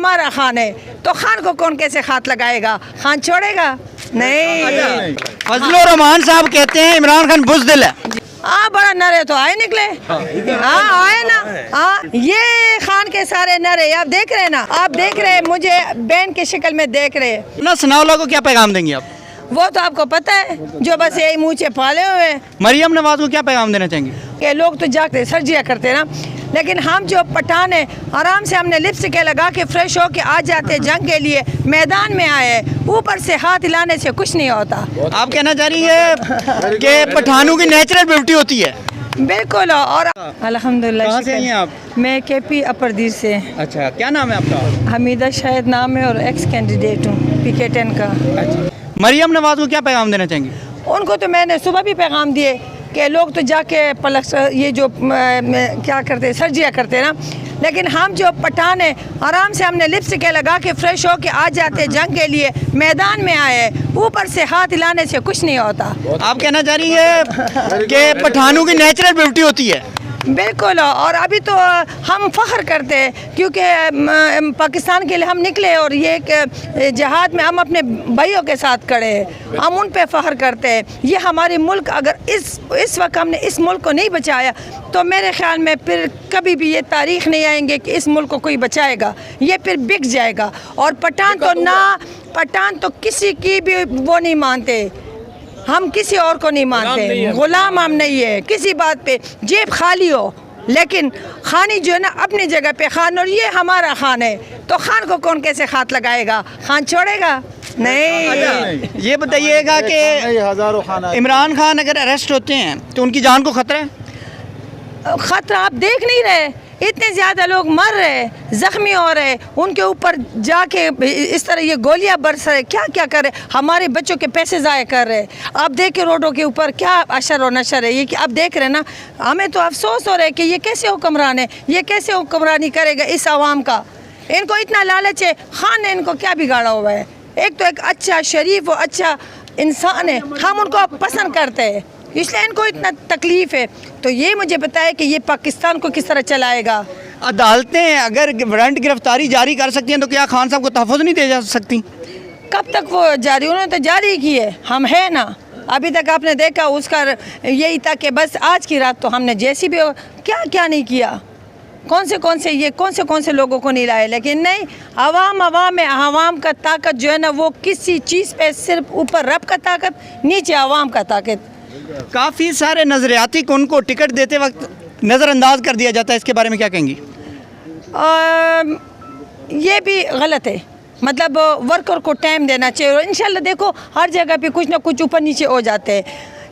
हमारा खान है, तो खान को कौन कैसे हाथ लगाएगा? खान छोड़ेगा नहीं। फजल उर रहमान साहब कहते हैं इमरान खान बुज़दिल है। बड़ा नरे तो आए निकले। आए ना। ये खान के सारे नरे आप देख रहे हैं ना, आप देख रहे हैं, मुझे बैंड की शक्ल में देख रहे हैं ना। सनाउल्लाह को क्या पैगाम देंगे आप? वो तो आपको पता है, जो बस यही मुँह पाले हुए हैं। मरियम नवाज को क्या पैगाम देना चाहेंगे? कि लोग तो जाते सर्जियाँ करते ना, लेकिन हम जो पठान है आराम से हमने लिपस्टिक लगा के फ्रेश हो के आ जाते, जंग के लिए मैदान में आए, ऊपर से हाथ हिलाने से कुछ नहीं होता। आप कहना चाह रही है कि पठानों की नेचुरल ब्यूटी होती है? बिल्कुल। और अल्हम्दुलिल्लाह। कहाँ से आई हैं आप? मैं केपी अपर से। अच्छा, क्या नाम है आपका? हमीदा शायद नाम है और एक्स कैंडिडेट हूँ PK10 का। अच्छा, मरियम नवाज को क्या पैगाम देना चाहेंगे? उनको तो मैंने सुबह भी पैगाम दिए कि लोग तो जाके पलक ये जो क्या करते सर्जियाँ करते ना, लेकिन हम जो पठान है आराम से हमने लिपस्टिक लगा के फ्रेश हो के आ जाते, जंग के लिए मैदान में आए, ऊपर से हाथ हिलाने से कुछ नहीं होता। आप कहना चाह रही है कि पठानों की नेचुरल ब्यूटी होती है? बिल्कुल। और अभी तो हम फ़ख्र करते हैं क्योंकि पाकिस्तान के लिए हम निकले और ये एक जहाद में हम अपने भाइयों के साथ खड़े हैं, हम उन पे फ़ख्र करते हैं। ये हमारे मुल्क, अगर इस वक्त हमने इस मुल्क को नहीं बचाया तो मेरे ख़्याल में फिर कभी भी ये तारीख़ नहीं आएंगे कि इस मुल्क को कोई बचाएगा, ये फिर बिक जाएगा। और पठान तो किसी की भी वो नहीं मानते, हम किसी और को नहीं मानते, गुलाम हम नहीं है किसी बात पे, जेब खाली हो लेकिन खानी जो है ना अपनी जगह पे खान, और ये हमारा खान है, तो खान को कौन कैसे हाथ लगाएगा? खान छोड़ेगा नहीं। ये बताइएगा कि इमरान खान अगर अरेस्ट होते हैं तो उनकी जान को खतरा है? खतरा आप देख नहीं रहे, इतने ज़्यादा लोग मर रहे, ज़ख्मी हो रहे, उनके ऊपर जाके इस तरह ये गोलियां बरस रहे, क्या क्या कर रहे, हमारे बच्चों के पैसे ज़ाय कर रहे। आप देखें रोडों के ऊपर क्या अशर और नशर है, ये कि आप देख रहे हैं ना। हमें तो अफसोस हो रहा है कि ये कैसे हुक्मरान है, ये कैसे हुक्मरानी करेगा इस आवाम का। इनको इतना लालच है, खान ने इनको क्या बिगाड़ा हुआ है? एक तो एक अच्छा शरीफ और अच्छा इंसान है, हम उनको पसंद करते हैं, इसलिए इनको इतना तकलीफ़ है। तो ये मुझे बताए कि ये पाकिस्तान को किस तरह चलाएगा? अदालतें अगर वारंट गिरफ्तारी जारी कर सकती हैं तो क्या खान साहब को तहफ़्फ़ुज़ नहीं दे जा सकती? कब तक वो जारी? उन्होंने तो जारी की है, हम है ना। अभी तक आपने देखा उसका यही था कि बस आज की रात तो हमने जैसी भी क्या क्या नहीं किया, कौन से लोगों को नहीं लाए, लेकिन नहीं, आवाम का ताकत जो है ना वो किसी चीज़ पे सिर्फ ऊपर रब का ताकत, नीचे आवाम का ताकत। काफ़ी सारे नज़रियाती को उनको टिकट देते वक्त नज़रअंदाज कर दिया जाता है, इसके बारे में क्या कहेंगी? ये भी गलत है, मतलब वर्कर को टाइम देना चाहिए। और इंशाल्लाह देखो हर जगह पे कुछ ना कुछ ऊपर नीचे हो जाते हैं।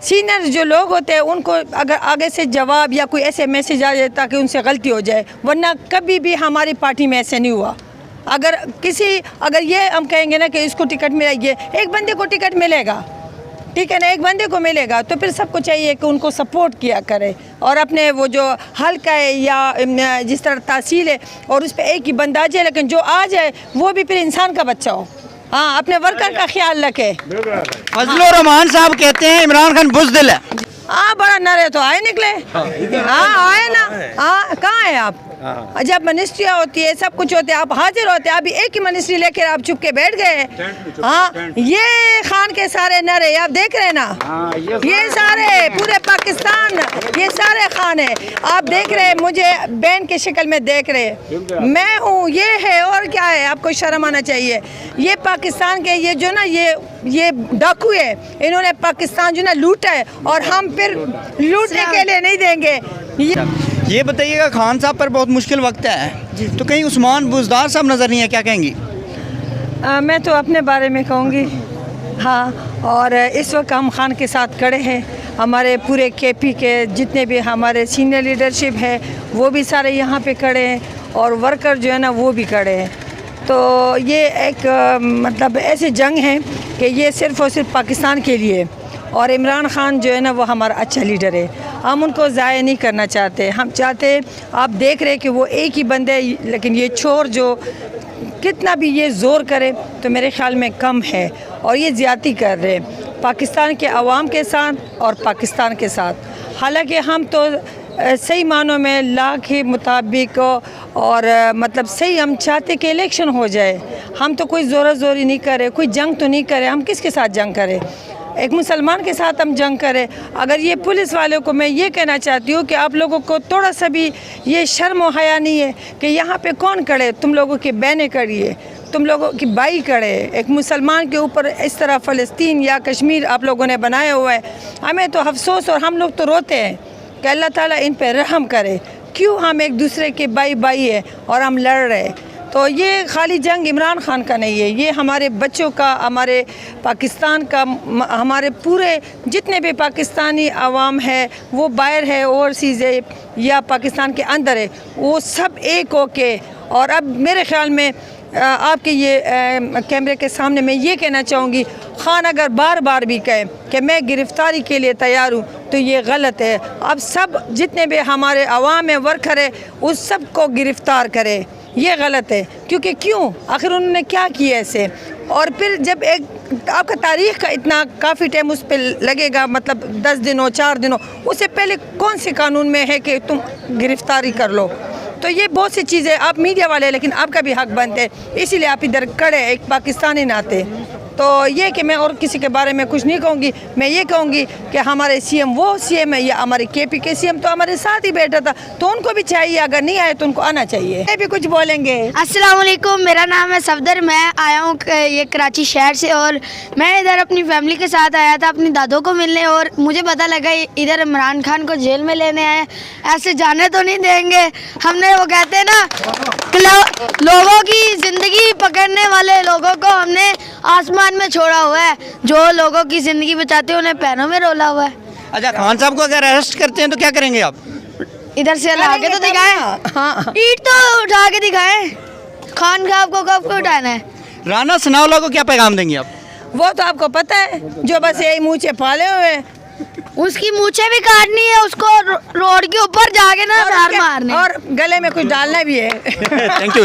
सीनियर जो लोग होते हैं उनको अगर आगे से जवाब या कोई ऐसे मैसेज आ जाए ताकि उनसे गलती हो जाए, वरना कभी भी हमारी पार्टी में ऐसे नहीं हुआ। अगर ये हम कहेंगे ना कि इसको टिकट मिला, ये एक बंदे को टिकट मिलेगा, ठीक है ना, एक बंदे को मिलेगा, तो फिर सबको चाहिए कि उनको सपोर्ट किया करे और अपने वो जो हल्का है या जिस तरह तहसील है और उस पर एक ही बंदा आ जाए, लेकिन जो आ जाए वो भी फिर इंसान का बच्चा हो। हाँ, अपने वर्कर का ख्याल रखे। फजल उर रहमान साहब कहते हैं इमरान खान बुज़दिल है। बड़ा नरे तो आए निकले। आए ना। कहाँ है आप? जब मिनिस्ट्रियाँ होती है, सब कुछ होते है, आप हाजिर होते हैं। अभी एक ही मिनिस्ट्री लेकर आप चुप के बैठ गए। ये खान के सारे नरे आप देख रहे हैं ना, ये सारे पूरे पाकिस्तान, ये सारे खान है, आप देख रहे हैं, मुझे बैंड की शक्ल में देख रहे हैं, मैं हूँ, ये है, और क्या है? आपको शर्म आना चाहिए। ये पाकिस्तान के ये जो ना ये डाकू है, इन्होंने पाकिस्तान जो ना लूटा है और हम फिर लूटने के लिए नहीं देंगे। ये बताइएगा, खान साहब पर बहुत मुश्किल वक्त है, तो कहीं उस्मान बुज़दार साहब नज़र नहीं है, क्या कहेंगी? मैं तो अपने बारे में कहूँगी, हाँ। और इस वक्त हम खान के साथ खड़े हैं, हमारे पूरे KP के जितने भी हमारे सीनियर लीडरशिप है वो भी सारे यहाँ पे खड़े हैं और वर्कर जो है ना वो भी खड़े हैं। तो ये एक मतलब ऐसी जंग है कि ये सिर्फ़ और सिर्फ पाकिस्तान के लिए, और इमरान खान जो है ना वो हमारा अच्छा लीडर है, हम उनको ज़ाया नहीं करना चाहते। हम चाहते, आप देख रहे हैं कि वो एक ही बंदे, लेकिन ये चोर जो कितना भी ये ज़ोर करे तो मेरे ख़्याल में कम है, और ये ज़्यादती कर रहे हैं पाकिस्तान के अवाम के साथ और पाकिस्तान के साथ। हालांकि हम तो सही मानों में ला के मुताबिक और मतलब सही हम चाहते कि इलेक्शन हो जाए। हम तो कोई ज़ोरा ज़ोरी नहीं करे, कोई जंग तो नहीं करे। हम किसके साथ जंग करें? एक मुसलमान के साथ हम जंग करें। अगर ये पुलिस वालों को मैं ये कहना चाहती हूँ कि आप लोगों को थोड़ा सा भी ये शर्म और हया नहीं है कि यहाँ पे कौन खड़े? तुम लोगों की बहनें खड़ी है, तुम लोगों की भाई खड़े। एक मुसलमान के ऊपर इस तरह फ़लस्तीन या कश्मीर आप लोगों ने बनाया हुआ है। हमें तो अफसोस और हम लोग तो रोते हैं कि अल्लाह ताला इन पे रहम करे। क्यों हम एक दूसरे के भाई है और हम लड़ रहे? तो ये खाली जंग इमरान खान का नहीं है, ये हमारे बच्चों का, हमारे पाकिस्तान का, हमारे पूरे जितने भी पाकिस्तानी आवाम है, वो बाहर है, ओवरसीज़ है या पाकिस्तान के अंदर है, वो सब एक होके। और अब मेरे ख़्याल में आपके ये कैमरे के सामने मैं ये कहना चाहूँगी, खान अगर बार बार भी कहे कि मैं गिरफ़्तारी के लिए तैयार हूँ तो ये गलत है। अब सब जितने भी हमारे अवाम है, वर्कर है, उस सब को गिरफ़्तार करे, ये गलत है। क्योंकि क्यों? आखिर उन्होंने क्या किया ऐसे? और फिर जब एक आपका तारीख़ का इतना काफ़ी टाइम उस पर लगेगा, मतलब 10 दिन हो, 4 दिन हो, उससे पहले कौन से कानून में है कि तुम गिरफ़्तारी कर लो? तो ये बहुत सी चीज़ें, आप मीडिया वाले, लेकिन आपका भी हक बनते हैं, इसीलिए आप इधर खड़े एक पाकिस्तानी नाते। तो ये कि मैं और किसी के बारे में कुछ नहीं कहूँगी, मैं ये कहूँगी कि हमारे सीएम वो सीएम है, या हमारे केपी के सीएम तो हमारे साथ ही बैठा था, तो उनको भी चाहिए, अगर नहीं आए तो उनको आना चाहिए। ये भी कुछ बोलेंगे। अस्सलाम वालेकुम, मेरा नाम है सफदर, मैं आया हूँ ये कराची शहर से, और मैं इधर अपनी फैमिली के साथ आया था अपनी दादों को मिलने, और मुझे पता लगा इधर इमरान खान को जेल में लेने आए। ऐसे जाने तो नहीं देंगे हमने, वो कहते हैं ना कि लोगों की ज़िंदगी पकड़ने वाले लोगों को हमने आसमान में छोड़ा हुआ है, जो लोगों की ज़िंदगी बचाते हैं उन्हें पैरों में रोला हुआ है। अच्छा, खान साहब को अगर अरेस्ट करते हैं तो क्या करेंगे आप? इधर से आगे तो दिखाएं, हाँ, ईट तो उठा के दिखाएं। खान साहब को कब उठाना है? राना सनाउल्लाह को क्या पैगाम देंगे आप? वो तो आपको पता है, जो बस यही मूँछे पाले हुए हैं। उसकी मूछें भी काटनी है, उसको रोड के ऊपर जाके ना मारने, और गले में कुछ डालना भी है। Thank you.